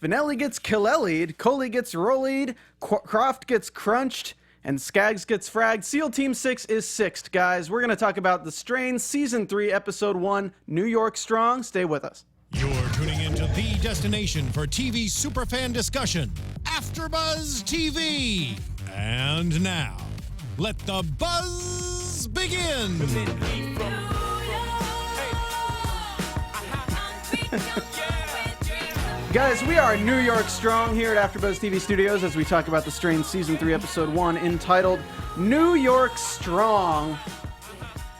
Vanelli gets Killellied, Coley gets Rollied, Croft gets crunched, and Skaggs gets fragged. SEAL Team 6 is sixth, guys. We're going to talk about The Strain, Season 3, Episode 1, New York Strong. Stay with us. You're tuning into the destination for TV superfan discussion, AFTERBUZZ TV. And now, let the buzz begin. Guys, we are New York Strong here at AFTERBUZZ TV Studios as we talk about The Strain Season 3, Episode 1, entitled New York Strong.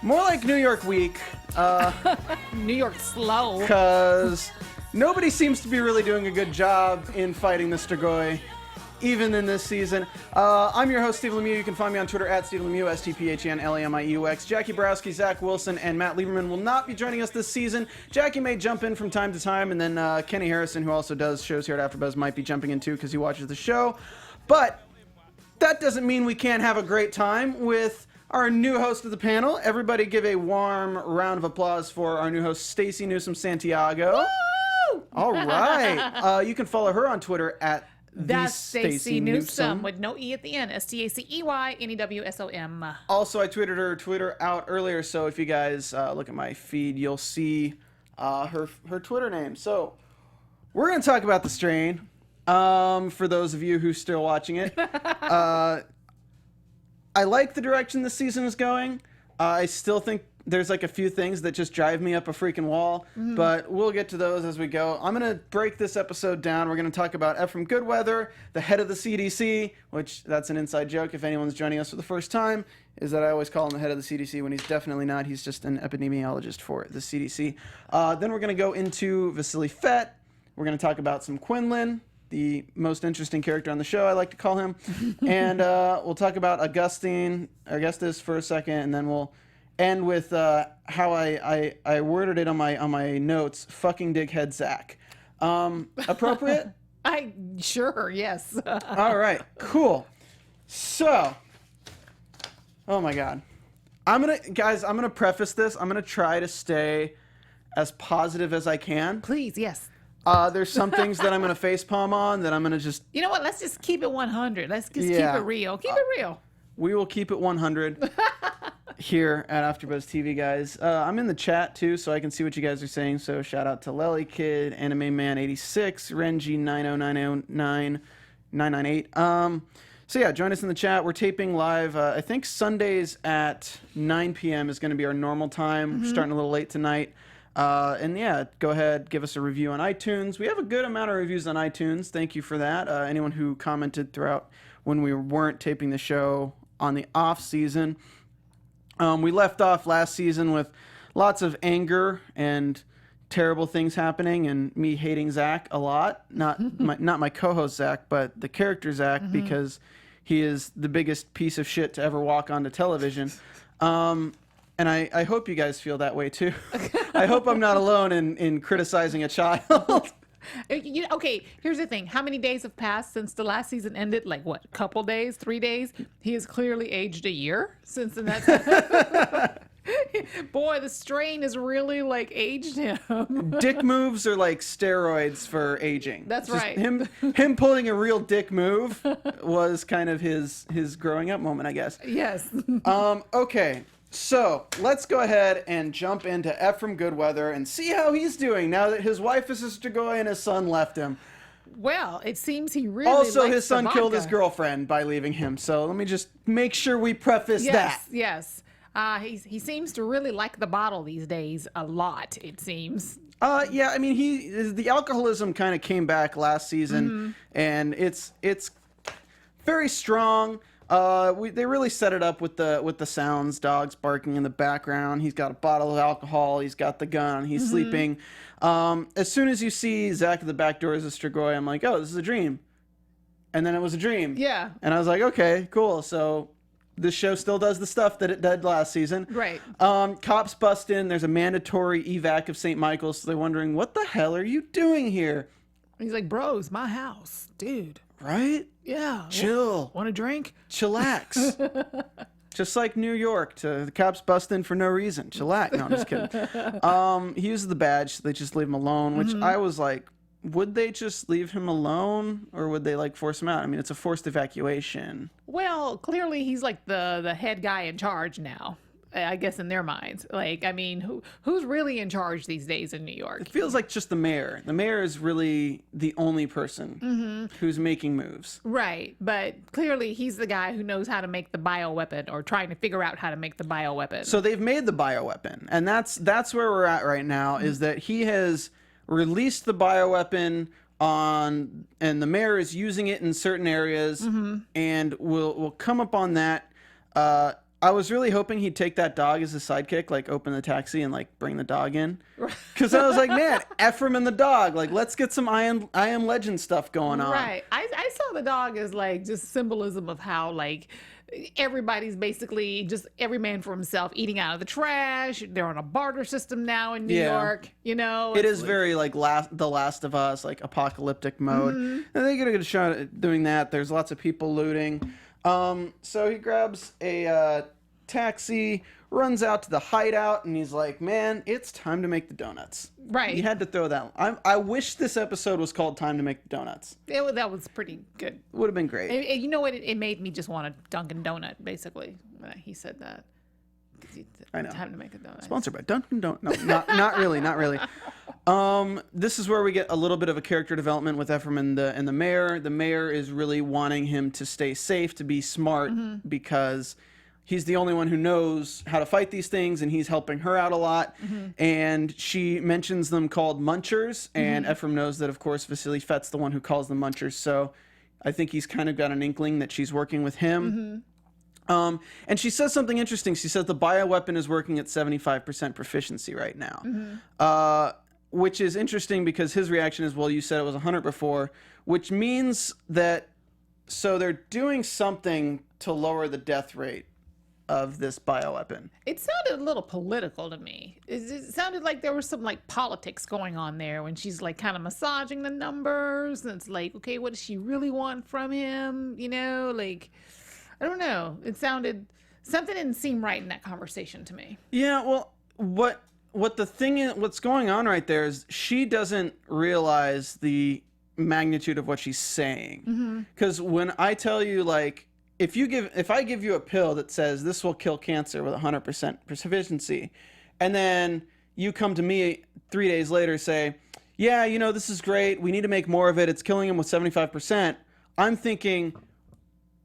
More like New York Weak. New York Slow. Because nobody seems to be really doing a good job in fighting the Strigoi, even in this season. I'm your host, Steve Lemieux. You can find me on Twitter at Steve Lemieux, STPHENLAMIUX. Jackie Borowski, Zach Wilson, and Matt Lieberman will not be joining us this season. Jackie may jump in from time to time, and then Kenny Harrison, who also does shows here at AfterBuzz, might be jumping in too because he watches the show. But that doesn't mean we can't have a great time with our new host of the panel. Everybody give a warm round of applause for our new host, Stacey Newsome Santiago. Woo! All right. You can follow her on Twitter at That's Stacey Newsome with no E at the end. STACEYNEWSOM. Also, I tweeted her Twitter out earlier, so if you guys look at my feed, you'll see her Twitter name. So we're going to talk about The Strain. For those of you who are still watching it. I like the direction this season is going. I still think there's like a few things that just drive me up a freaking wall, but we'll get to those as we go. I'm going to break this episode down. We're going to talk about Ephraim Goodweather, the head of the CDC, which that's an inside joke if anyone's joining us for the first time, is that I always call him the head of the CDC when he's definitely not. He's just an epidemiologist for the CDC. Then we're going to go into Vasil Fett. We're going to talk about some Quinlan, the most interesting character on the show, I like to call him. And we'll talk about Augustus for a second, and then we'll end with how I worded it on my notes, fucking dickhead Zach. Appropriate? Sure, yes. All right, cool. So, oh my God. I'm gonna preface this. I'm gonna try to stay as positive as I can. Please, yes. There's some things that I'm going to facepalm on that I'm going to just... You know what? Let's just keep it 100. Let's just keep it real. Keep it real. We will keep it 100 here at AfterBuzz TV, guys. I'm in the chat, too, so I can see what you guys are saying. So shout out to Lely Kid, Anime Man 86, Renji 9090998. So yeah, join us in the chat. We're taping live. I think Sundays at 9 p.m. is going to be our normal time. We're starting a little late tonight. And yeah, go ahead, give us a review on iTunes. We have a good amount of reviews on iTunes. Thank you for that. Anyone who commented throughout when we weren't taping the show on the off season. We left off last season with lots of anger and terrible things happening and me hating Zach a lot. Not my co-host Zach, but the character Zach, because he is the biggest piece of shit to ever walk onto television. And I hope you guys feel that way, too. I hope I'm not alone in criticizing a child. Okay, here's the thing. How many days have passed since the last season ended? Like, what, a couple days, 3 days? He has clearly aged a year since then. Boy, the Strain has really, like, aged him. Dick moves are like steroids for aging. That's just right. Him pulling a real dick move was kind of his growing up moment, I guess. Yes. Okay. So, let's go ahead and jump into Ephraim Goodweather and see how he's doing now that his wife is a Strigoi and his son left him. Well, it seems he really Also, likes his son the killed his vodka. girlfriend by leaving him. So, let me just make sure we preface that. Yes. He seems to really like the bottle these days a lot, it seems. Yeah, I mean, the alcoholism kind of came back last season, and it's very strong. They really set it up with the sounds, dogs barking in the background. He's got a bottle of alcohol. He's got the gun. He's sleeping. As soon as you see Zach at the back door as a Strigoi, I'm like, oh, this is a dream. And then it was a dream. Yeah. And I was like, okay, cool. So this show still does the stuff that it did last season. Right. Cops bust in. There's a mandatory evac of St. Michael's. So they're wondering, what the hell are you doing here? He's like, bro, it's my house, dude. Right? Yeah. Chill. Want a drink? Chillax. Just like New York, the cops bust in for no reason. Chillax. No, I'm just kidding. He uses the badge, so they just leave him alone, which I was like, would they just leave him alone, or would they like force him out? I mean, it's a forced evacuation. Well, clearly he's like the head guy in charge now, I guess, in their minds. Like, I mean, who's really in charge these days in New York? It feels like just the mayor. The mayor is really the only person who's making moves. Right, but clearly he's the guy who knows how to make the bioweapon, or trying to figure out how to make the bioweapon. So they've made the bioweapon, and that's where we're at right now, is that he has released the bioweapon and the mayor is using it in certain areas, and we'll come up on that. I was really hoping he'd take that dog as a sidekick, like open the taxi and like bring the dog in, because I was like, man, Ephraim and the dog, like let's get some I Am Legend stuff going on. Right, I saw the dog as like just symbolism of how like everybody's basically just every man for himself, eating out of the trash. They're on a barter system now in New York. You know, it is like, very like The Last of Us, like apocalyptic mode. And they get a good shot at doing that. There's lots of people looting. So he grabs a taxi, runs out to the hideout, and he's like, man, it's time to make the donuts. Right. He had to throw that. I wish this episode was called Time to Make the Donuts. That was pretty good. Would have been great. You know what? It made me just want a Dunkin' Donut, basically, when he said that. I know. Time to make a donut. Sponsored by Dunkin' Donuts. No, not really, not really. This is where we get a little bit of a character development with Ephraim and the mayor. The mayor is really wanting him to stay safe, to be smart, because he's the only one who knows how to fight these things, and he's helping her out a lot. And she mentions them called munchers, and Ephraim knows that, of course, Vasil Fett's the one who calls them munchers. So I think he's kind of got an inkling that she's working with him. And she says something interesting. She says the bioweapon is working at 75% proficiency right now, which is interesting because his reaction is, well, you said it was 100 before, which means that, so they're doing something to lower the death rate of this bioweapon. It sounded a little political to me. It sounded like there was some like politics going on there when she's like kind of massaging the numbers, and it's like, okay, what does she really want from him? You know, like, I don't know. It sounded, something didn't seem right in that conversation to me. Yeah, well, what the thing is, what's going on right there is she doesn't realize the magnitude of what she's saying. Because when I tell you, like, if I give you a pill that says this will kill cancer with 100% proficiency, and then you come to me 3 days later say, yeah, you know, this is great, we need to make more of it, it's killing him with 75%, I'm thinking,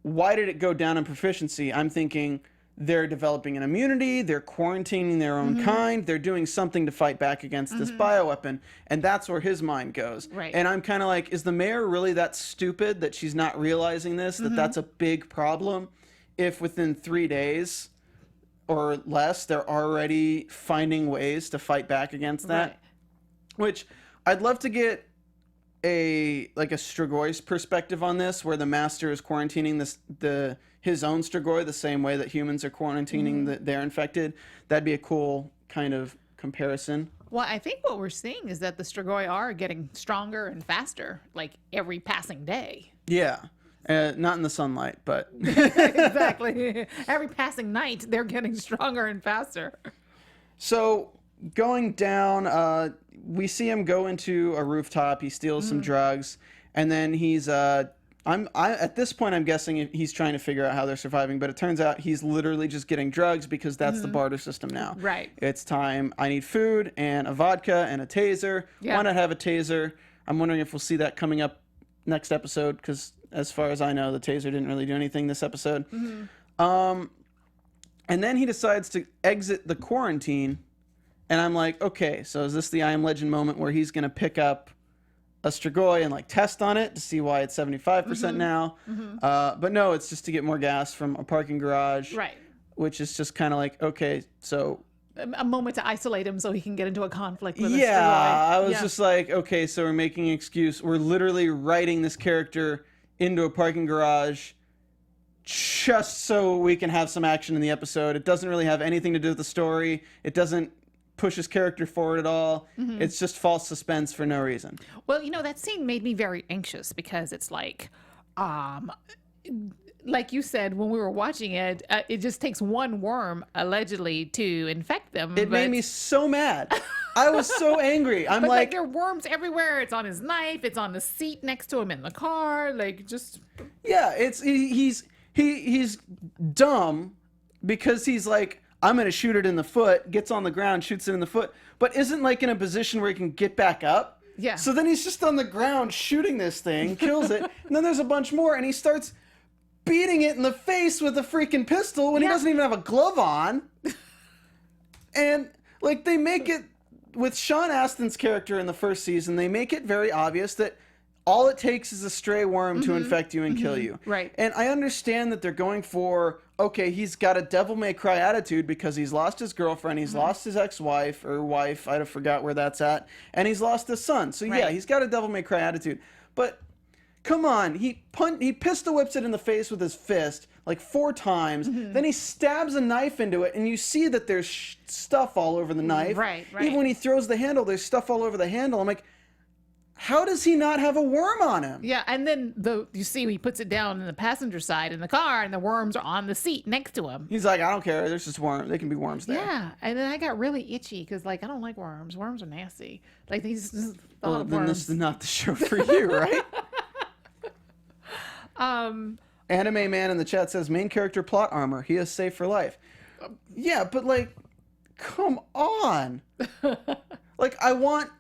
why did it go down in proficiency? I'm thinking they're developing an immunity, they're quarantining their own kind, they're doing something to fight back against this bioweapon, and that's where his mind goes. Right. And I'm kind of like, is the mayor really that stupid that she's not realizing this, that that's a big problem if within 3 days or less they're already finding ways to fight back against that? Right. Which I'd love to get a Stragoy's perspective on this, where the master is quarantining his own Strigoi the same way that humans are quarantining their infected. That'd be a cool kind of comparison. Well, I think what we're seeing is that the Strigoi are getting stronger and faster, like every passing day. Yeah. Not in the sunlight, but Exactly. Every passing night, they're getting stronger and faster. So going down, we see him go into a rooftop. He steals some drugs, and then he's at this point I'm guessing he's trying to figure out how they're surviving, but it turns out he's literally just getting drugs because that's the barter system now. Right. It's time. I need food and a vodka and a taser. Yeah. Why not have a taser? I'm wondering if we'll see that coming up next episode, because as far as I know, the taser didn't really do anything this episode. And then he decides to exit the quarantine. And I'm like, okay, so is this the I Am Legend moment where he's going to pick up a Strigoi and like test on it to see why it's 75% now? But no, it's just to get more gas from a parking garage. Right. Which is just kind of like, okay, so... A moment to isolate him so he can get into a conflict with a Yeah, Strigoi. I was just like, okay, so we're making an excuse. We're literally writing this character into a parking garage just so we can have some action in the episode. It doesn't really have anything to do with the story. It doesn't push his character forward at all. It's just false suspense for no reason. Well, you know, that scene made me very anxious because it's like you said when we were watching it, it just takes one worm allegedly to infect them. It made me so mad. I was so angry. I'm But like, there are worms everywhere. It's on his knife. It's on the seat next to him in the car. Like, just yeah, he's dumb because he's like, I'm gonna shoot it in the foot. Gets on the ground, shoots it in the foot, but isn't like in a position where he can get back up. Yeah. So then he's just on the ground shooting this thing, kills it, and then there's a bunch more, and he starts beating it in the face with a freaking pistol when he doesn't even have a glove on. And like they make it with Sean Astin's character in the first season, they make it very obvious that all it takes is a stray worm to infect you and kill you. Right. And I understand that they're going for, okay, he's got a devil may cry attitude because he's lost his girlfriend, he's lost his ex-wife or wife, I forgot where that's at, and he's lost his son. So yeah, Right. he's got a devil may cry attitude. But come on, he pistol whips it in the face with his fist like 4 times. Then he stabs a knife into it, and you see that there's stuff all over the knife. Right. Even when he throws the handle, there's stuff all over the handle. I'm like, how does he not have a worm on him? Yeah, and then you see he puts it down in the passenger side in the car, and the worms are on the seat next to him. He's like, I don't care. There's just worms. They can be worms there. Yeah, and then I got really itchy because like I don't like worms. Worms are nasty. Like these thought Well, of then worms. this is not the show for you, right? Anime Man in the chat says main character plot armor. He is safe for life. Yeah, but like, come on. Like, I want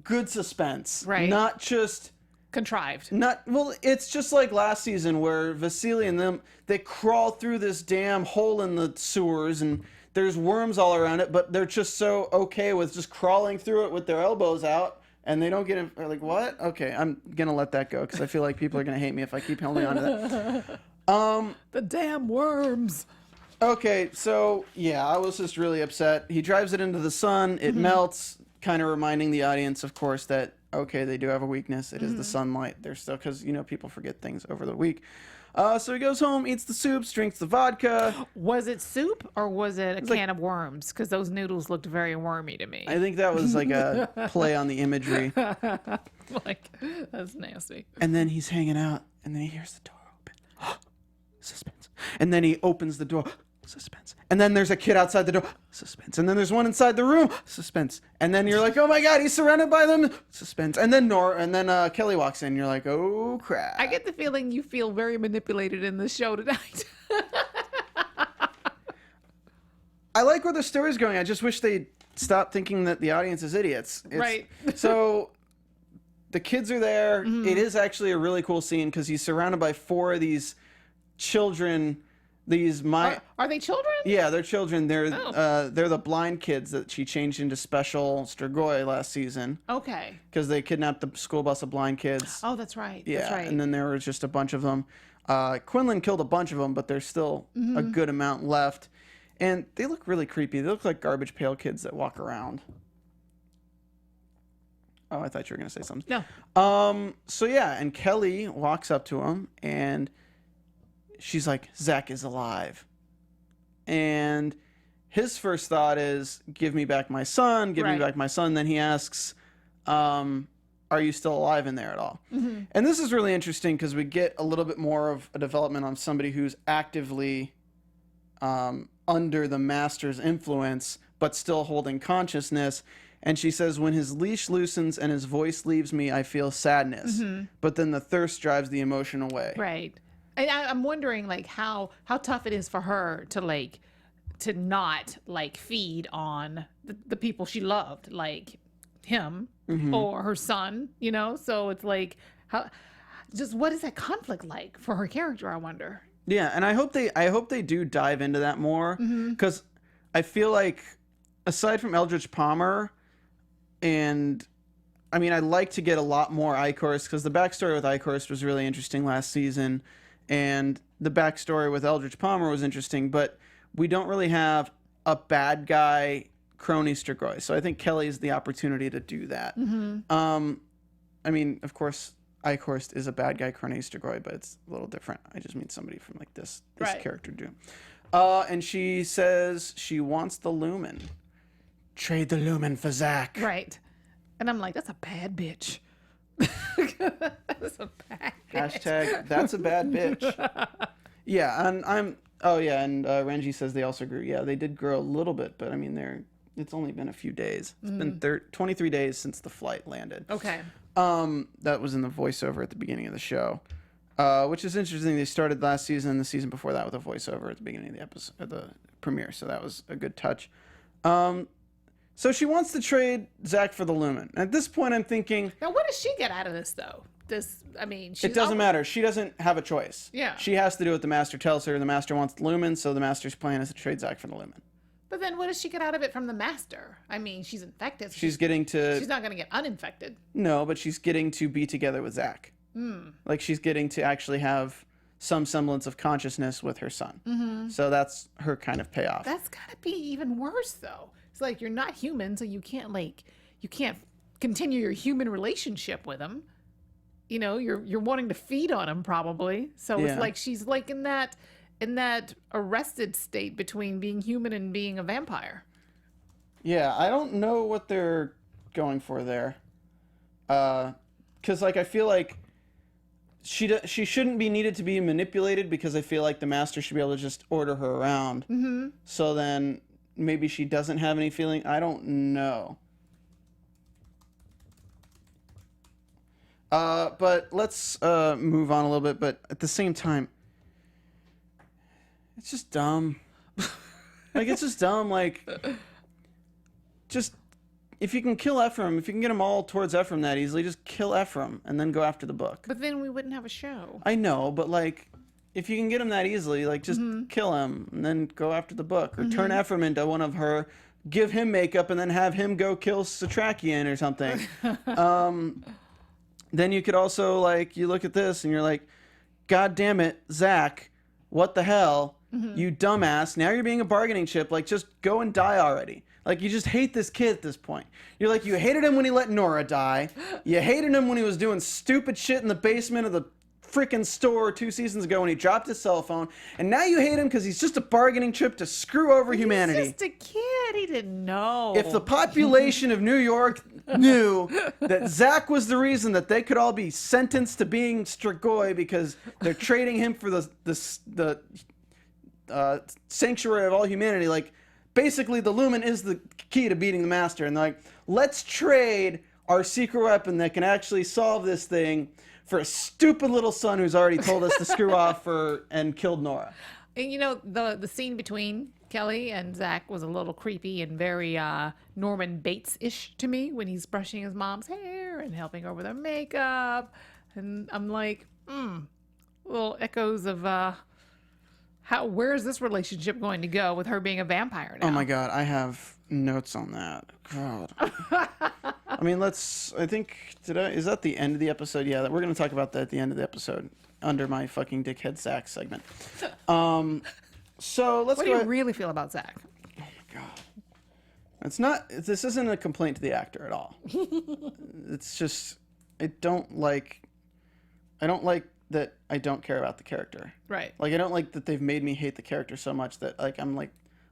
good suspense, Right. Not just Contrived. It's just like last season where Vasil and them, they crawl through this damn hole in the sewers and there's worms all around it, but they're just so okay with just crawling through it with their elbows out. And they don't get it. Like, what? Okay, I'm going to let that go because I feel like people are going to hate me if I keep holding on to that. The damn worms. Okay, so, yeah, I was just really upset. He drives it into the sun. It melts, kind of reminding the audience, of course, that, okay, they do have a weakness. It is the sunlight. They're still, because, people forget things over the week. So he goes home, eats the soups, drinks the vodka. Was it soup or was it a can of worms? Because those noodles looked very wormy to me. I think that was like a play on the imagery. Like, that's nasty. And then he's hanging out, and then he hears the door open. Suspense. And then he opens the door. Suspense. And then there's a kid outside the door. Suspense. And then there's one inside the room. Suspense. And then you're like, oh my God, he's surrounded by them. Suspense. And then Kelly walks in. You're like, oh crap. I get the feeling you feel very manipulated in this show tonight. I like where the story's going. I just wish they'd stop thinking that the audience is idiots. Right. So the kids are there. It is actually a really cool scene because he's surrounded by 4 of these children. Are they children? Yeah, they're children. They're the blind kids that she changed into special Strigoi last season Okay. because they kidnapped the school bus of blind kids. Oh, that's right. Yeah, That's right. and then there was just a bunch of them. Quinlan killed a bunch of them, but there's still a good amount left. And they look really creepy. They look like garbage pail kids that walk around. Oh, I thought you were going to say something. No. So yeah, and Kelly walks up to him and she's like, Zach is alive. And his first thought is, give me back my son, give me Right. back my son. Then he asks, are you still alive in there at all? And this is really interesting because we get a little bit more of a development on somebody who's actively under the master's influence, but still holding consciousness. And she says, when his leash loosens and his voice leaves me, I feel sadness. But then the thirst drives the emotion away. Right. And I'm wondering, like, how tough it is for her to not like feed on the people she loved, like him or her son. So it's like, what is that conflict like for her character? I wonder. Yeah, and I hope they do dive into that more because I feel like aside from Eldridge Palmer, and I mean I'd like to get a lot more Icorst because the backstory with Icorst was really interesting last season, and the backstory with Eldridge Palmer was interesting, but we don't really have a bad guy crony Strigoi, so I think Kelly's the opportunity to do that. I mean, of course, Icorst is a bad guy crony Strigoi, but it's a little different. I just mean somebody from like this Right. character do. And she says she wants the lumen. Trade the lumen for Zach. Right. And I'm like, that's a bad bitch. That's a bad bitch. Hashtag that's a bad bitch. Yeah, and and Renji says they also grew. Yeah, they did grow a little bit, but I mean they're It's only been a few days. It's been 23 days since the flight landed. Okay. That was in the voiceover at the beginning of the show, which is interesting. They started last season and the season before that with a voiceover at the beginning of the episode, the premiere. So that was a good touch. So she wants to trade Zach for the Lumen. At this point, I'm thinking, Now, what does she get out of this, though? She's it doesn't matter. She doesn't have a choice. Yeah. She has to do what the Master tells her. The Master wants the Lumen, so the Master's plan is to trade Zach for the Lumen. But then what does she get out of it from the Master? I mean, she's infected. So She's getting to... she's not going to get uninfected. No, but she's getting to be together with Zach. Like, she's getting to actually have some semblance of consciousness with her son. So that's her kind of payoff. That's got to be even worse, though. It's like you're not human, so you can't continue your human relationship with him. You know, you're wanting to feed on him probably. So Yeah. it's like she's like in that arrested state between being human and being a vampire. Yeah, I don't know what they're going for there. 'Cause like I feel like she shouldn't be needed to be manipulated, because I feel like the Master should be able to just order her around. So then maybe she doesn't have any feeling. I don't know. But let's move on a little bit. But at the same time, it's just dumb. Like, it's just dumb. Like, just, if you can kill Ephraim, if you can get them all towards Ephraim that easily, just kill Ephraim and then go after the book. But then we wouldn't have a show. I know, but like, if you can get him that easily, like, just kill him and then go after the book, or turn Ephraim into one of her, give him makeup and then have him go kill Satrakian or something. Then you could also, like, you look at this and you're like, God damn it, Zach, what the hell, you dumbass. Now you're being a bargaining chip. Like, just go and die already. Like, you just hate this kid at this point. You're like, you hated him when he let Nora die. You hated him when he was doing stupid shit in the basement of the freaking store 2 seasons ago when he dropped his cell phone. And now you hate him because he's just a bargaining chip to screw over humanity. He's just a kid. He didn't know. If the population of New York knew that Zach was the reason that they could all be sentenced to being Strigoi because they're trading him for the sanctuary of all humanity, like, basically the Lumen is the key to beating the Master. And they're like, let's trade our secret weapon that can actually solve this thing for a stupid little son who's already told us to screw off and killed Nora. And you know, the scene between Kelly and Zach was a little creepy and very Norman Bates-ish to me, when he's brushing his mom's hair and helping her with her makeup. And I'm like, little echoes of where is this relationship going to go with her being a vampire now? Oh my God, I have notes on that. God. I mean, I think, is that the end of the episode? Yeah, we're going to talk about that at the end of the episode, under my fucking dickhead Zach segment. So let's What do you really feel about Zach? Oh my God. This isn't a complaint to the actor at all. It's just, I don't like that I don't care about the character. Right. Like, I don't like that they've made me hate the character so much that, like, I'm like,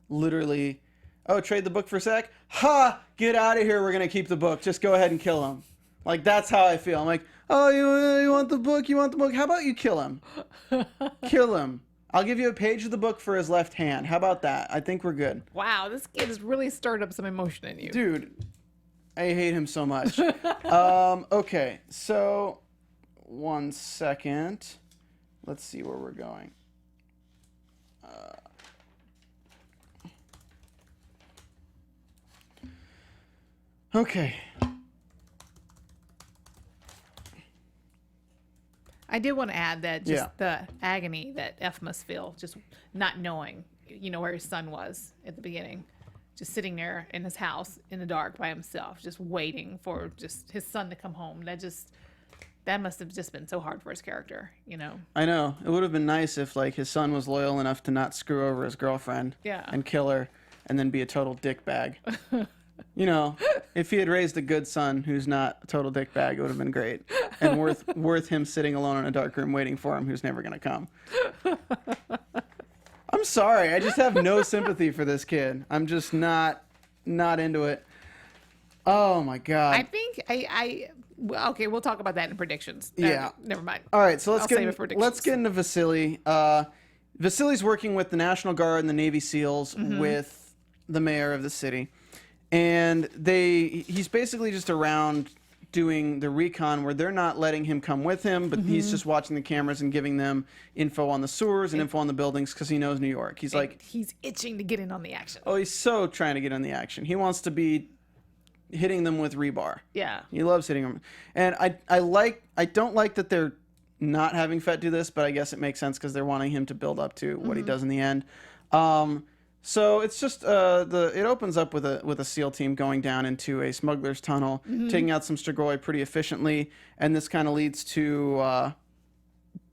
literally, oh, trade the book for Zach? Ha! Get out of here, we're gonna keep the book. Just go ahead and kill him. Like, that's how I feel. I'm like, oh, you want the book? You want the book? How about you kill him? Kill him. I'll give you a page of the book for his left hand. How about that? I think we're good. Wow, this kid has really stirred up some emotion in you. Dude, I hate him so much. Okay, so 1 second. Let's see where we're going. Okay. I did want to add that just the agony that F must feel, just not knowing, where his son was at the beginning. Just sitting there in his house in the dark by himself, just waiting for just his son to come home. That must have just been so hard for his character, I know. It would have been nice if, like, his son was loyal enough to not screw over his girlfriend and kill her and then be a total dickbag. If he had raised a good son who's not a total dickbag, it would have been great. And worth him sitting alone in a dark room waiting for him, who's never going to come. I'm sorry. I just have no sympathy for this kid. I'm just not into it. Oh, my God. I think okay, we'll talk about that in predictions. Yeah. Never mind. All right, so let's get into Vasily. Vasily's working with the National Guard and the Navy SEALs with the mayor of the city. and he's basically just around doing the recon where they're not letting him come with him, but he's just watching the cameras and giving them info on the sewers and info on the buildings because he knows New York. He's like, he's itching to get in on the action. oh, he's so trying to get in the action. He wants to be hitting them with rebar. Yeah. He loves hitting them. And I don't like that they're not having Fett do this, but I guess it makes sense because they're wanting him to build up to what he does in the end. So it's just it opens up with a SEAL team going down into a smuggler's tunnel, taking out some Strigoi pretty efficiently, and this kind of leads to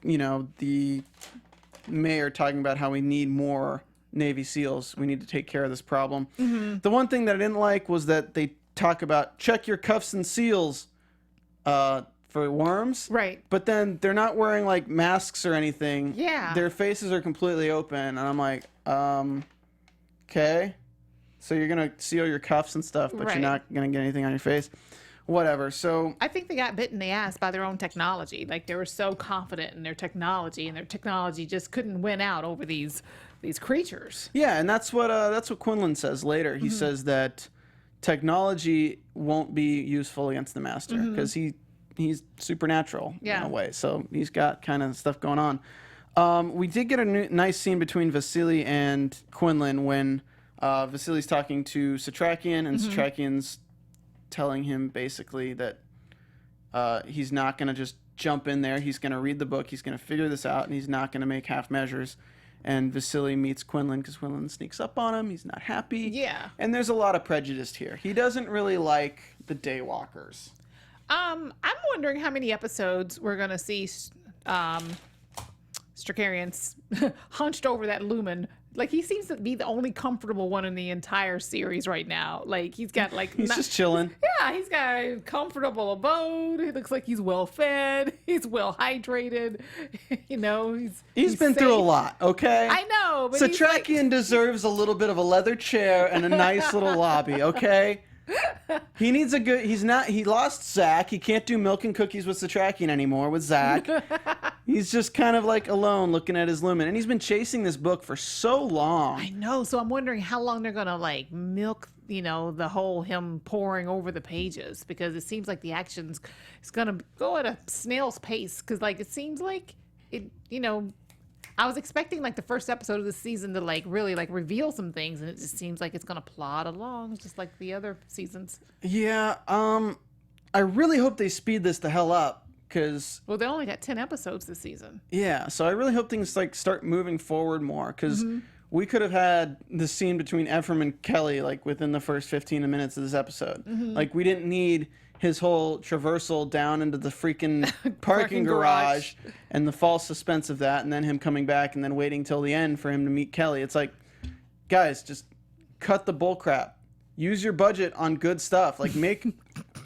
the mayor talking about how we need more Navy SEALs. We need to take care of this problem. The one thing that I didn't like was that they talk about check your cuffs and seals for worms, right? But then they're not wearing like masks or anything. Yeah, their faces are completely open, and I'm like, okay, so you're gonna seal your cuffs and stuff, but you're not gonna get anything on your face. Whatever. So I think they got bit in the ass by their own technology. Like they were so confident in their technology, and their technology just couldn't win out over these creatures. Yeah, and that's what Quinlan says later. He says that technology won't be useful against the Master because he's supernatural in a way. So he's got kind of stuff going on. We did get a nice scene between Vasily and Quinlan when Vasily's talking to Satrakian, and Satrakian's telling him basically that he's not going to just jump in there. He's going to read the book. He's going to figure this out, and he's not going to make half measures. And Vasily meets Quinlan because Quinlan sneaks up on him. He's not happy. Yeah. And there's a lot of prejudice here. He doesn't really like the Daywalkers. I'm wondering how many episodes we're going to see Strakarian's hunched over that lumen. Like, he seems to be the only comfortable one in the entire series right now. Like, he's got, like... He's just chilling. Yeah, he's got a comfortable abode. He looks like he's well-fed. He's well-hydrated. He's been through a lot, okay? I know, but Satrakian deserves a little bit of a leather chair and a nice little lobby, okay? He needs a good... He lost Zach. He can't do milk and cookies with Satrakian anymore with Zach. He's just kind of like alone looking at his lumen. And he's been chasing this book for so long. I know. So I'm wondering how long they're going to like milk, the whole him pouring over the pages, because it seems like the action's is going to go at a snail's pace. Because like, it seems like it, I was expecting like the first episode of the season to like really like reveal some things, and it just seems like it's going to plod along just like the other seasons. Yeah. I really hope they speed this the hell up. Well, they only got 10 episodes this season. Yeah, so I really hope things like start moving forward more, because we could have had the scene between Ephraim and Kelly like within the first 15 minutes of this episode. Like, we didn't need his whole traversal down into the freaking parking garage and the false suspense of that, and then him coming back and then waiting till the end for him to meet Kelly. It's like, guys, just cut the bullcrap. Use your budget on good stuff. Like, make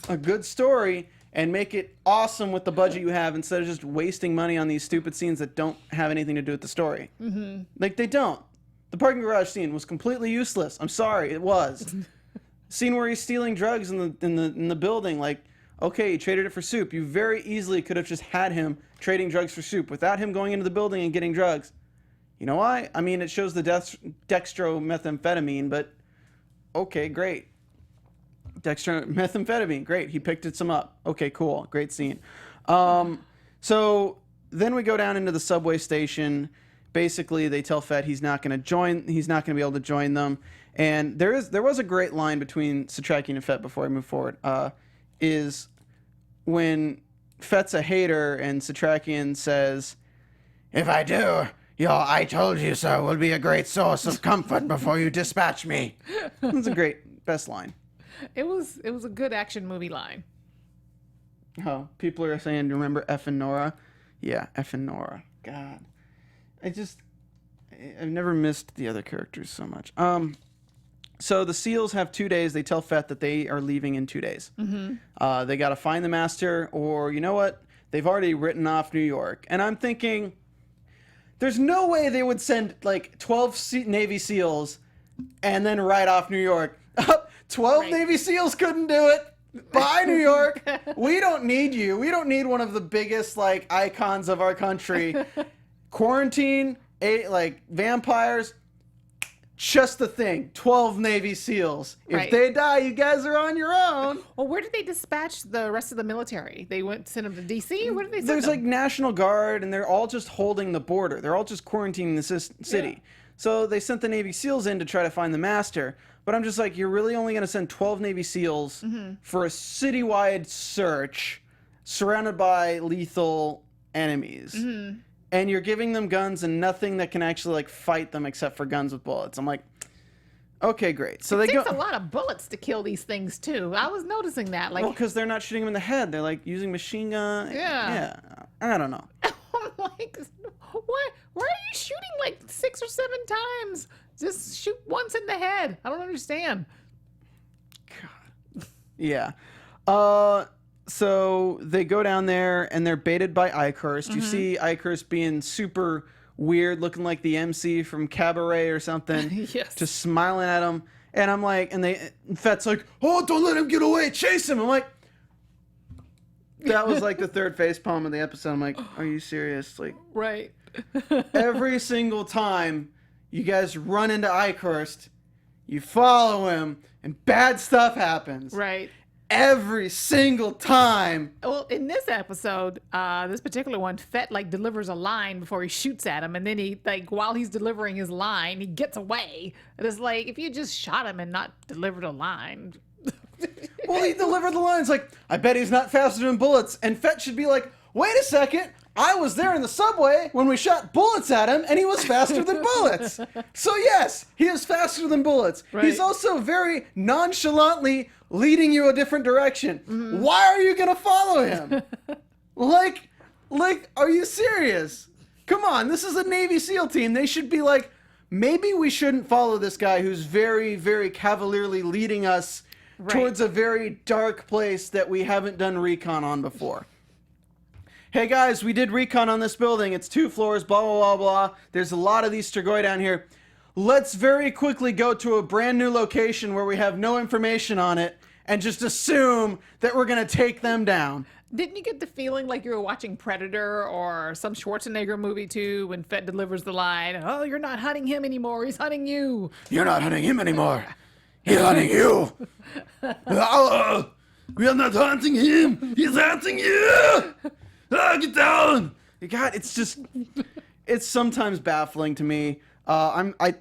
a good story and make it awesome with the budget you have, instead of just wasting money on these stupid scenes that don't have anything to do with the story. Like, they don't. The parking garage scene was completely useless. I'm sorry, it was. Scene where he's stealing drugs in the building. Like, okay, he traded it for soup. You very easily could have just had him trading drugs for soup without him going into the building and getting drugs. You know why? I mean, it shows the dextromethamphetamine, but okay, great. Dextromethamphetamine, great. He picked some up. Okay, cool. Great scene. So then we go down into the subway station. Basically, they tell Fett he's not going to be able to join them. And there was a great line between Satrakian and Fett before I move forward. Is when Fett's a hater and Satrakian says, "If I do, your 'I told you so' will be a great source of comfort before you dispatch me." That's a best line. It was a good action movie line. Oh, people are saying, "Do you remember Effin' Nora?" Yeah, Effin' Nora. God, I've never missed the other characters so much. So the SEALs have 2 days. They tell Fett that they are leaving in 2 days. They got to find the Master, or you know what? They've already written off New York. And I'm thinking, there's no way they would send like 12 Navy SEALs and then write off New York. 12 Navy SEALs couldn't do it. Bye, New York. We don't need you. We don't need one of the biggest like icons of our country. Quarantine, like vampires. just the thing. 12 Navy SEALs. If Right. they die, you guys are on your own. Well, where did they dispatch the rest of the military? They sent them to D.C.? Where did they send There's them? like National Guard, and they're all just holding the border. They're all just quarantining the city. Yeah. So they sent the Navy SEALs in to try to find the master. But I'm just like, you're really only going to send 12 Navy SEALs for a citywide search surrounded by lethal enemies. And you're giving them guns and nothing that can actually like fight them except for guns with bullets. I'm like, okay, great. So It they go. takes a lot of bullets to kill these things too. I was noticing that. Like, Well, because they're not shooting them in the head. They're like using machine gun. Yeah. I don't know. I'm like, why are you shooting like 6 or 7 times? Just shoot once in the head. I don't understand. Yeah. So they go down there and they're baited by Ikehurst. You see Ikehurst being super weird, looking like the MC from Cabaret or something. Yes. Just smiling at him. And I'm like, and Fett's like, oh, don't let him get away. Chase him. I'm like, that was like the third face palm of the episode. I'm like, are you serious? Like, Right. every single time you guys run into Ikehurst, you follow him and bad stuff happens. Right. Every single time. Well, in this episode, this particular one, Fett like delivers a line before he shoots at him, and then he like while he's delivering his line, he gets away. And it's like if you just shot him and not delivered a line. Well, he delivered the lines like, I bet he's not faster than bullets. And Fett should be like, wait a second. I was there in the subway when we shot bullets at him, and he was faster than bullets. So yes, he is faster than bullets. Right. He's also very nonchalantly leading you a different direction. Why are you gonna follow him? like, are you serious? Come on, this is a Navy SEAL team. They should be like, maybe we shouldn't follow this guy who's very, very cavalierly leading us towards a very dark place that we haven't done recon on before. Hey guys, we did recon on this building. It's 2 floors, blah, blah, blah, blah. There's a lot of these Strigoi down here. Let's very quickly go to a brand new location where we have no information on it and just assume that we're going to take them down. Didn't you get the feeling like you were watching Predator or some Schwarzenegger movie too when Fett delivers the line, oh, you're not hunting him anymore, he's hunting you. You're not hunting him anymore. He's hunting you. We are not hunting him. He's hunting you. Get down. God, it's just, it's sometimes baffling to me. I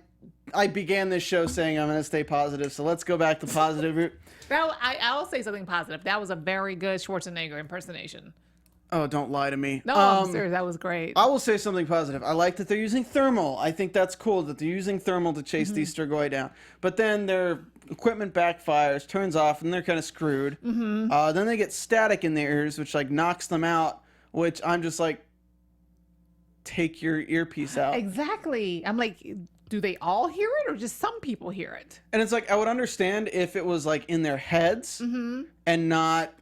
began this show saying I'm going to stay positive, so let's go back to positive. I'll say something positive. That was a very good Schwarzenegger impersonation. Oh, don't lie to me. No, I'm serious. That was great. I will say something positive. I like that they're using thermal. I think that's cool that they're using thermal to chase these Strigoi down. But then their equipment backfires, turns off, and they're kind of screwed. Then they get static in their ears, which like knocks them out, which I'm just like, take your earpiece out. Exactly. I'm like, do they all hear it or just some people hear it? And it's like, I would understand if it was like in their heads and not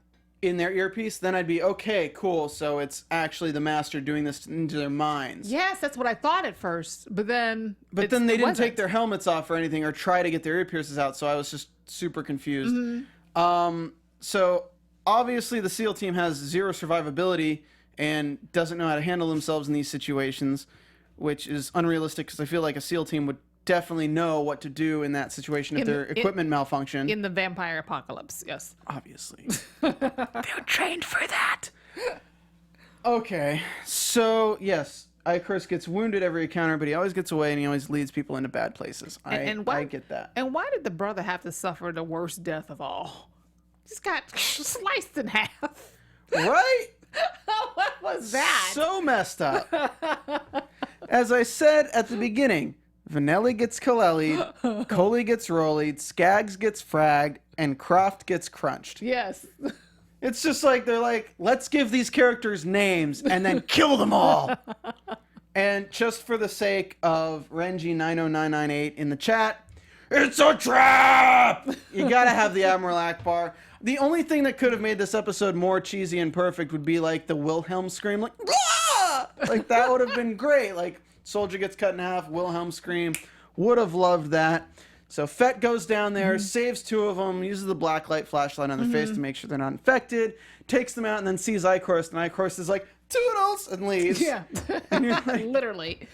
in their earpiece, then I'd be okay, cool. So it's actually the master doing this into their minds. Yes, that's what I thought at first. But then they didn't take their helmets off or anything or try to get their earpieces out. So I was just super confused. So obviously the SEAL team has 0 survivability and doesn't know how to handle themselves in these situations, which is unrealistic because I feel like a SEAL team would definitely know what to do in that situation if their equipment malfunctioned. In the vampire apocalypse, yes. Obviously. They were trained for that. Okay, so yes, Ikehurst gets wounded every encounter, but he always gets away and he always leads people into bad places. I get that. And why did the brother have to suffer the worst death of all? Just got sliced in half. Right? What was that? So messed up. As I said at the beginning, Vanelli gets Kaleli'd, Coley gets Rollied, Skaggs gets fragged, and Croft gets crunched. Yes. It's just like, they're like, let's give these characters names and then kill them all. And just for the sake of Renji90998 in the chat, it's a trap! You gotta have the Admiral Akbar. The only thing that could have made this episode more cheesy and perfect would be like the Wilhelm scream, like, "Ah!" Like that would have been great. Like, soldier gets cut in half, Wilhelm scream. Would have loved that. So Fett goes down there, saves 2 of them, uses the blacklight flashlight on their face to make sure they're not infected, takes them out, and then sees Ikehurst, and Ikehurst is like, toodles, and leaves. Yeah. And you're like, Literally.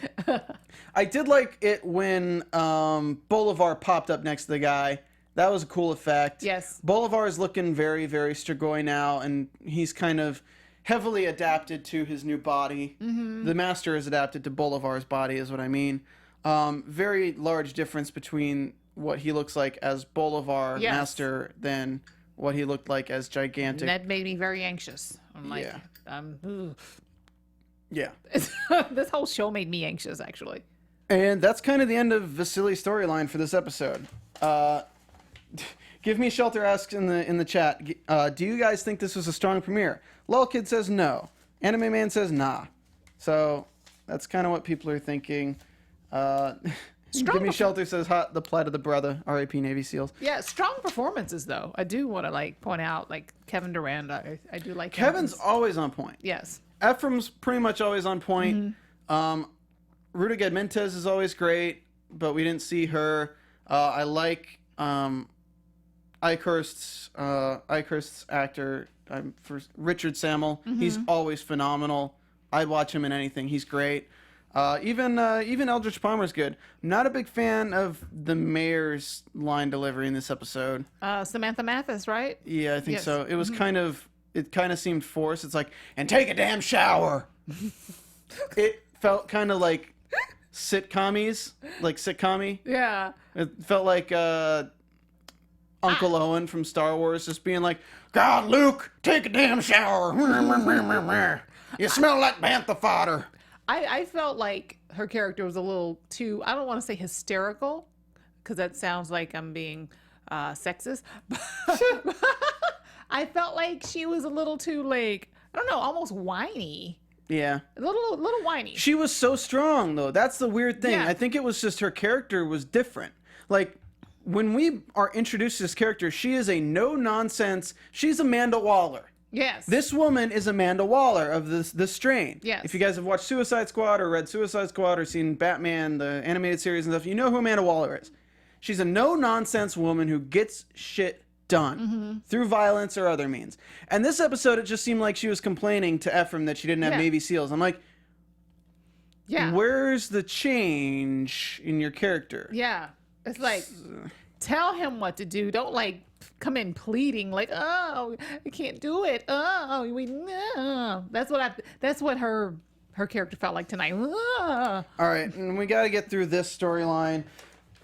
I did like it when Bolivar popped up next to the guy. That was a cool effect. Yes. Bolivar is looking very, very Strigoi now, and he's kind of heavily adapted to his new body. Mm-hmm. The Master is adapted to Bolivar's body, is what I mean. Very large difference between what he looks like as Bolivar Master than what he looked like as gigantic. And that made me very anxious. I'm like, yeah. This whole show made me anxious, actually. And that's kind of the end of Vasili's storyline for this episode. Give Me Shelter asks in the chat, do you guys think this was a strong premiere? Lol Kid says no. Anime Man says nah. So that's kind of what people are thinking. Give Me Shelter says hot, the plight of the brother. R.I.P. Navy SEALs. Yeah, strong performances though. I do want to point out Kevin Durand. I do like Kevin's always on point. Yes. Ephraim's pretty much always on point. Mm-hmm. Ruta Gedmentez is always great, but we didn't see her. I like Eichhorst's actor for Richard Sammel. Mm-hmm. He's always phenomenal. I'd watch him in anything. He's great. Even Eldritch Palmer's good. Not a big fan of the mayor's line delivery in this episode. Samantha Mathis, right? Yeah, I think so. It was kind of seemed forced. It's like, and take a damn shower. It felt kind of like sitcom-y. Yeah. It felt like Uncle Owen from Star Wars just being like, God, Luke, take a damn shower. You smell like bantha fodder. I felt like her character was a little too, I don't want to say hysterical, because that sounds like I'm being sexist. I felt like she was a little too, I don't know, almost whiny. Yeah. A little whiny. She was so strong, though. That's the weird thing. Yeah. I think it was just her character was different. When we are introduced to this character, she is a no-nonsense, she's Amanda Waller. Yes. This woman is Amanda Waller of this strain. Yes. If you guys have watched Suicide Squad or read Suicide Squad or seen Batman, the animated series and stuff, you know who Amanda Waller is. She's a no-nonsense woman who gets shit done through violence or other means. And this episode, it just seemed like she was complaining to Ephraim that she didn't have Navy SEALs. I'm like, where's the change in your character? Yeah. It's like, tell him what to do. Don't come in pleading oh, I can't do it. Oh, no. That's what her character felt like tonight. All right, and we got to get through this storyline.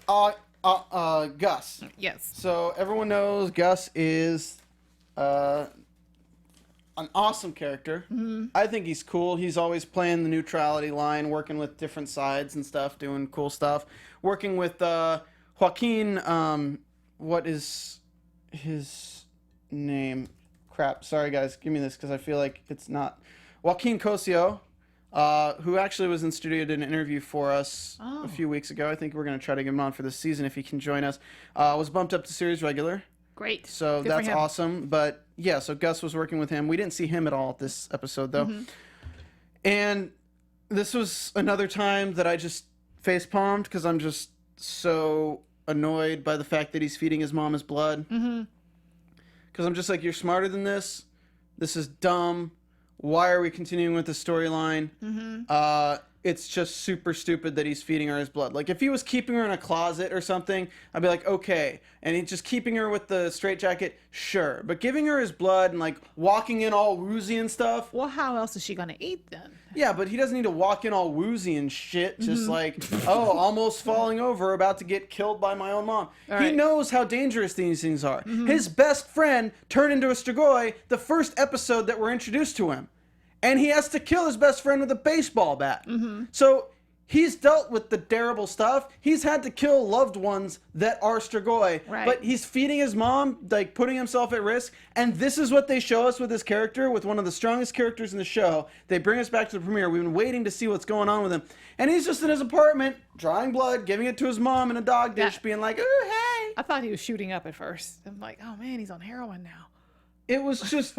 Gus. Yes. So everyone knows Gus is an awesome character. Mm-hmm. I think he's cool. He's always playing the neutrality line, working with different sides and stuff, doing cool stuff. Working with Joaquin, what is his name? Crap. Sorry, guys. Give me this because I feel like it's not. Joaquin Cosio, who actually was in studio, did an interview for us a few weeks ago. I think we're going to try to get him on for this season if he can join us. Was bumped up to series regular. Great. So that's awesome. But yeah, so Gus was working with him. We didn't see him at all this episode, though. Mm-hmm. And this was another time that I just face-palmed because I'm just so annoyed by the fact that he's feeding his mom his blood. Because I'm just like, you're smarter than this. This is dumb. Why are we continuing with the storyline? It's just super stupid that he's feeding her his blood. If he was keeping her in a closet or something, I'd be like, okay. And he's just keeping her with the straitjacket, sure. But giving her his blood and walking in all woozy and stuff. Well, how else is she gonna eat then? Yeah, but he doesn't need to walk in all woozy and shit, just almost falling over, about to get killed by my own mom. He knows how dangerous these things are. His best friend turned into a Strigoi the first episode that we're introduced to him. And he has to kill his best friend with a baseball bat. So he's dealt with the terrible stuff. He's had to kill loved ones that are Strigoi. Right. But he's feeding his mom, putting himself at risk. And this is what they show us with his character, with one of the strongest characters in the show. They bring us back to the premiere. We've been waiting to see what's going on with him. And he's just in his apartment, drawing blood, giving it to his mom in a dog dish, being like, ooh, hey. I thought he was shooting up at first. I'm like, oh man, he's on heroin now. It was just...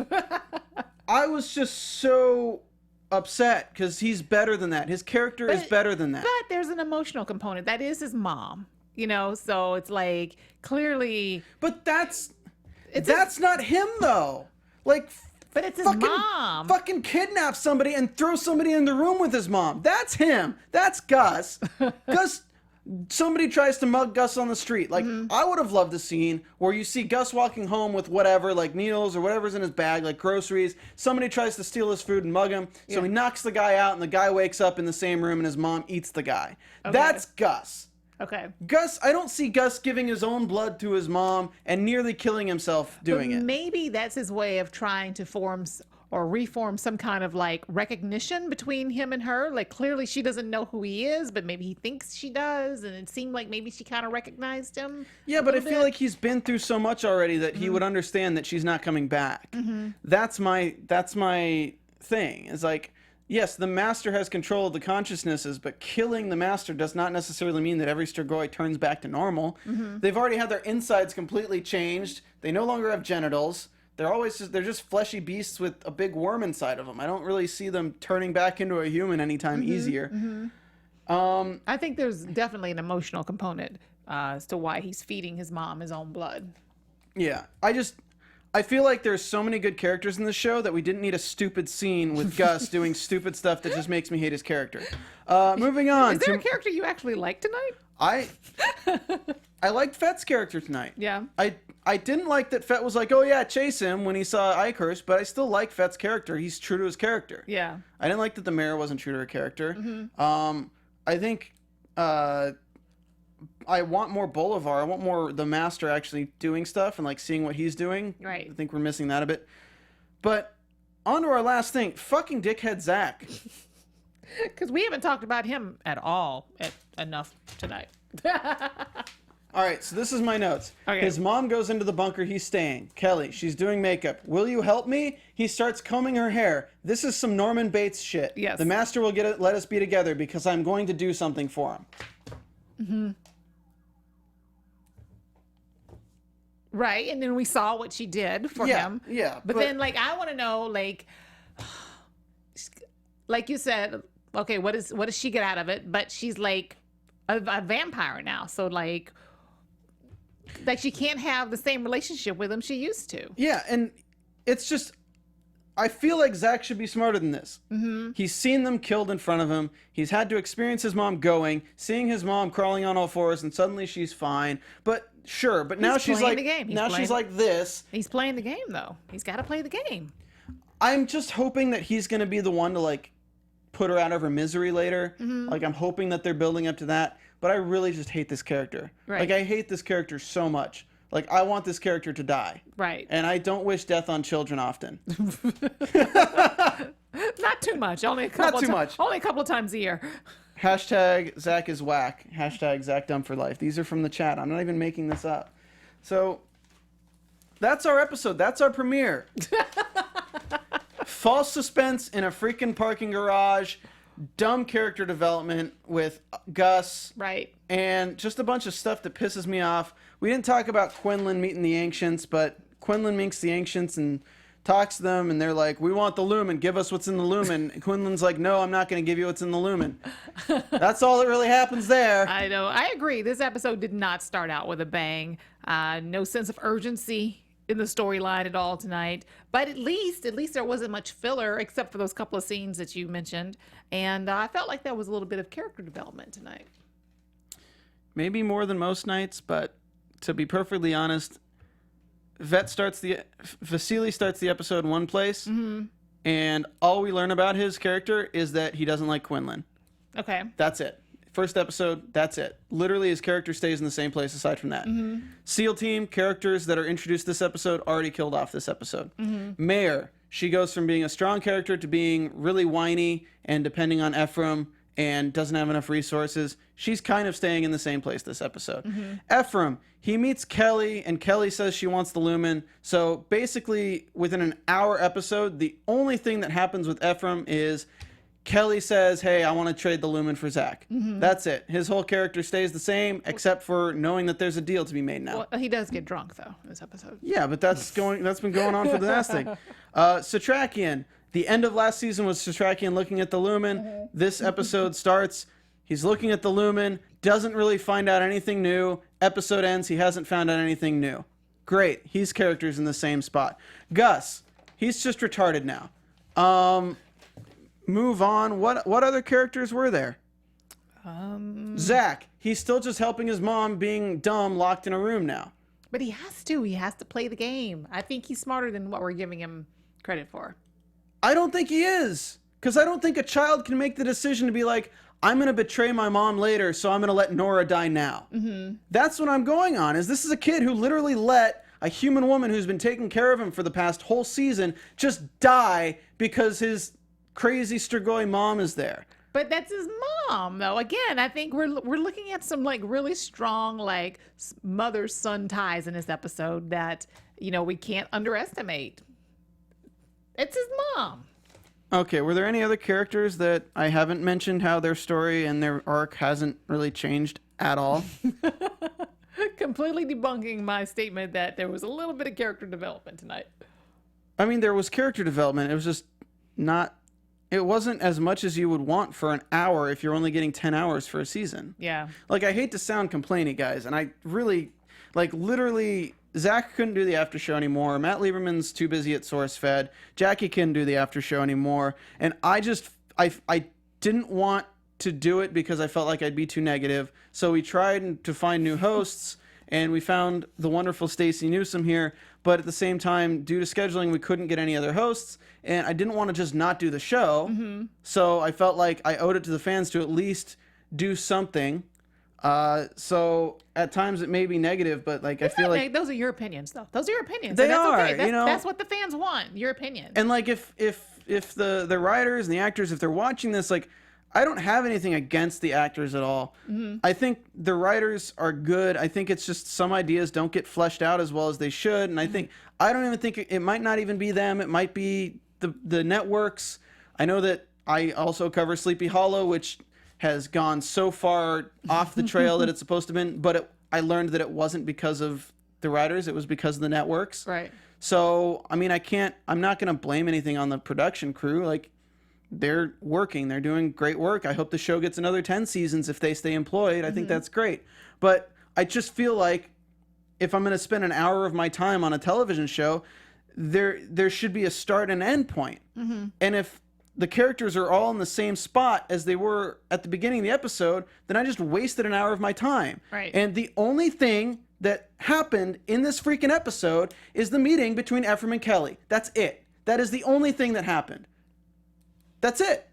I was just so upset because he's better than that. His character is better than that. But there's an emotional component. That is his mom, so it's clearly. But that's not him though. But it's his mom. Fucking kidnap somebody and throw somebody in the room with his mom. That's him. That's Gus. Gus, somebody tries to mug Gus on the street. Like, I would have loved a scene where you see Gus walking home with whatever, like needles or whatever's in his bag, like groceries. Somebody tries to steal his food and mug him. So he knocks the guy out and the guy wakes up in the same room and his mom eats the guy. Okay. That's Gus. Okay. Gus, I don't see Gus giving his own blood to his mom and nearly killing himself doing it. Maybe that's his way of trying to form or reform some kind of like recognition between him and her. Like clearly she doesn't know who he is, but maybe he thinks she does, and it seemed like maybe she kind of recognized him. Yeah, but I feel like he's been through so much already that he would understand that she's not coming back. That's my thing. It's like, yes, the master has control of the consciousnesses, but killing the master does not necessarily mean that every Strigoi turns back to normal. They've already had their insides completely changed. They no longer have genitals. They're just fleshy beasts with a big worm inside of them. I don't really see them turning back into a human anytime easier. I think there's definitely an emotional component as to why he's feeding his mom his own blood. Yeah, I feel like there's so many good characters in this show that we didn't need a stupid scene with Gus doing stupid stuff that just makes me hate his character. Moving on. Is there a character you actually like tonight? I liked Fett's character tonight. Yeah. I didn't like that Fett was like, oh yeah, chase him when he saw Ikehurst, but I still like Fett's character. He's true to his character. Yeah. I didn't like that the mayor wasn't true to her character. I think I want more Bolivar. I want more the master actually doing stuff and like seeing what he's doing. Right. I think we're missing that a bit. But on to our last thing. Fucking dickhead Zach. Because we haven't talked about him at all enough tonight. All right, so this is my notes. Okay. His mom goes into the bunker he's staying. Kelly, she's doing makeup. Will you help me? He starts combing her hair. This is some Norman Bates shit. Yes. The master will let us be together because I'm going to do something for him. Right, and then we saw what she did for him. Yeah, But then, like, I want to know, like you said, okay, what does she get out of it? But she's like a vampire now, so like she can't have the same relationship with him she used to. Yeah, and it's just, I feel like Zach should be smarter than this. He's seen them killed in front of him. He's had to experience his mom seeing his mom crawling on all fours, and suddenly she's fine. But sure, but now she's like, she's like this. He's playing the game though. He's got to play the game. I'm just hoping that he's going to be the one to like put her out of her misery later. Like I'm hoping that they're building up to that. But I really just hate this character. Right. Like I hate this character so much. Like I want this character to die. Right. And I don't wish death on children often. Not too much. Only a couple. Not too much. Only a couple of times a year. Hashtag Zach is whack. Hashtag Zach dumb for life. These are from the chat. I'm not even making this up. So that's our episode. That's our premiere. False suspense in a freaking parking garage. Dumb character development with Gus. Right. And just a bunch of stuff that pisses me off. We didn't talk about Quinlan meeting the Ancients, but Quinlan meets the Ancients and talks to them, and they're like, we want the lumen. Give us what's in the lumen. And Quinlan's like, no, I'm not going to give you what's in the lumen. That's all that really happens there. I know. I agree. This episode did not start out with a bang. No sense of urgency in the storyline at all tonight. But at least there wasn't much filler except for those couple of scenes that you mentioned. And I felt like that was a little bit of character development tonight. Maybe more than most nights, but to be perfectly honest, Vasily starts the episode in one place, and all we learn about his character is that he doesn't like Quinlan. Okay. That's it. First episode, that's it. Literally, his character stays in the same place aside from that. SEAL team, characters that are introduced this episode, already killed off this episode. Mayor, she goes from being a strong character to being really whiny and depending on Ephraim and doesn't have enough resources. She's kind of staying in the same place this episode. Ephraim, he meets Kelly, and Kelly says she wants the lumen. So basically, within an hour episode, the only thing that happens with Ephraim is Kelly says, hey, I want to trade the lumen for Zach. That's it. His whole character stays the same, except for knowing that there's a deal to be made now. Well, he does get drunk, though, in this episode. Yeah, but that's been going on for the last thing. Satrakian. The end of last season was Satrakian looking at the lumen. This episode starts. He's looking at the lumen, doesn't really find out anything new. Episode ends, he hasn't found out anything new. Great. He's characters in the same spot. Gus. He's just retarded now. Move on. What other characters were there? Zach. He's still just helping his mom being dumb, locked in a room now. But he has to. He has to play the game. I think he's smarter than what we're giving him credit for. I don't think he is. Because I don't think a child can make the decision to be like, I'm going to betray my mom later, so I'm going to let Nora die now. That's what I'm going on, is this is a kid who literally let a human woman who's been taking care of him for the past whole season just die because his crazy Strigoi mom is there. But that's his mom, though. Again, I think we're looking at some like really strong like mother-son ties in this episode that, you know, we can't underestimate. It's his mom. Okay, were there any other characters that I haven't mentioned how their story and their arc hasn't really changed at all? Completely debunking my statement that there was a little bit of character development tonight. I mean, there was character development. It was just not... It wasn't as much as you would want for an hour if you're only getting 10 hours for a season. Yeah. Like, I hate to sound complainy, guys, and I really... Like, literally... Zach couldn't do the after show anymore. Matt Lieberman's too busy at SourceFed. Jackie couldn't do the after show anymore. And I didn't want to do it because I felt like I'd be too negative. So we tried to find new hosts, and we found the wonderful Stacey Newsome here. But at the same time, due to scheduling, we couldn't get any other hosts. And I didn't want to just not do the show. So I felt like I owed it to the fans to at least do something. So at times it may be negative, but like I feel like those are your opinions, though. Those are your opinions. They and that's are. Okay. That's, you know, that's what the fans want. Your opinion. And like if the writers and the actors, if they're watching this, like I don't have anything against the actors at all. I think the writers are good. I think it's just some ideas don't get fleshed out as well as they should. And I don't even think it might not even be them. It might be the networks. I know that I also cover Sleepy Hollow, which has gone so far off the trail that it's supposed to have been, but I learned that it wasn't because of the writers, it was because of the networks. Right. So, I mean, I'm not going to blame anything on the production crew. Like, they're working, they're doing great work. I hope the show gets another 10 seasons if they stay employed. I think that's great. But I just feel like if I'm going to spend an hour of my time on a television show, there should be a start and end point. And if the characters are all in the same spot as they were at the beginning of the episode, then I just wasted an hour of my time. Right. And the only thing that happened in this freaking episode is the meeting between Ephraim and Kelly. That's it. That is the only thing that happened. That's it.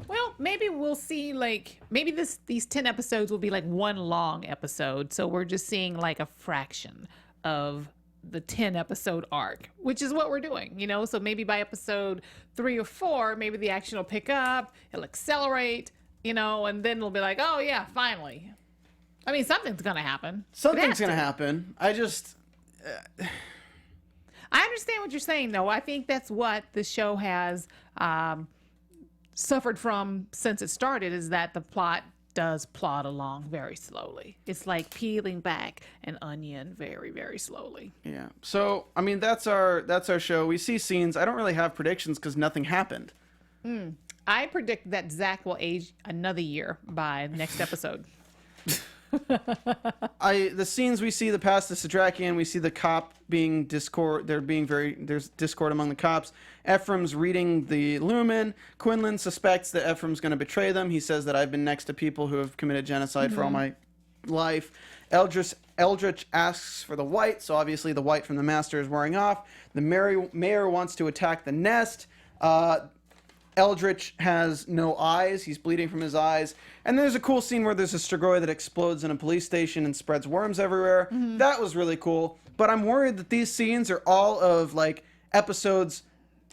Well, maybe we'll see, like, maybe these 10 episodes will be like one long episode. So we're just seeing like a fraction of the 10 episode arc, which is what we're doing, you know? So maybe by episode 3 or 4, maybe the action will pick up, it'll accelerate, you know, and then it'll be like, oh yeah, finally. I mean, something's going to happen. Something's going to happen. I understand what you're saying, though. I think that's what the show has suffered from since it started, is that the plot does plod along very slowly. It's like peeling back an onion very, very slowly. Yeah. So, I mean, that's our show. We see scenes. I don't really have predictions because nothing happened. I predict that Zach will age another year by next episode. The scenes we see, the past the Sadrakian, we see the cop being discord. There's discord among the cops. Ephraim's reading the Lumen. Quinlan suspects that Ephraim's going to betray them. He says that I've been next to people who have committed genocide for all my life. Eldritch asks for the white, so obviously the white from the master is wearing off. The mayor wants to attack the nest. Eldritch has no eyes. He's bleeding from his eyes. And there's a cool scene where there's a Strigoi that explodes in a police station and spreads worms everywhere. That was really cool. But I'm worried that these scenes are all of, like, episodes,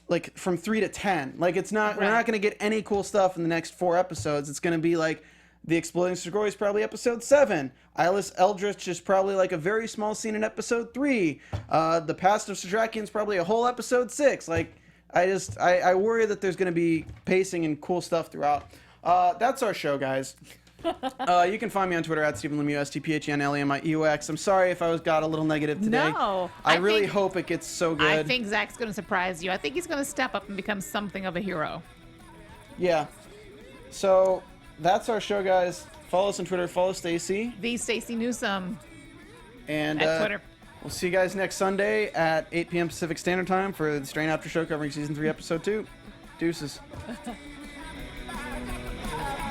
like, from 3 to 10. Like, it's not, we're not going to get any cool stuff in the next 4 episodes. It's going to be, like, the exploding Strigoi is probably episode 7. Eyeless Eldritch is probably, like, a very small scene in episode 3. The past of Sadrakian is probably a whole episode 6. Like, I worry that there's going to be pacing and cool stuff throughout. That's our show, guys. You can find me on Twitter at Stephen Lemieux, STPHENLEMIEUX. I'm sorry if I got a little negative today. No. I really hope it gets so good. I think Zach's going to surprise you. I think he's going to step up and become something of a hero. Yeah. So that's our show, guys. Follow us on Twitter. Follow Stacey. The Stacey Newsome And at Twitter. We'll see you guys next Sunday at 8 p.m. Pacific Standard Time for the Strain After Show covering Season 3, Episode 2. Deuces.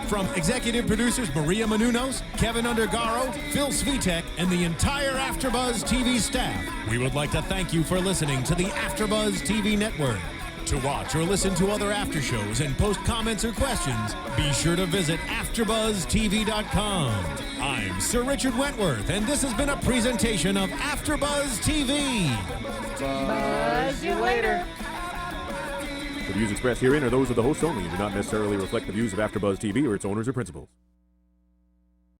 From executive producers Maria Menounos, Kevin Undergaro, Phil Svitek, and the entire AfterBuzz TV staff, we would like to thank you for listening to the AfterBuzz TV network. To watch or listen to other after shows and post comments or questions, be sure to visit AfterBuzzTV.com. I'm Sir Richard Wentworth, and this has been a presentation of AfterBuzz TV. Buzz you later. The views expressed herein are those of the hosts only and do not necessarily reflect the views of AfterBuzz TV or its owners or principals.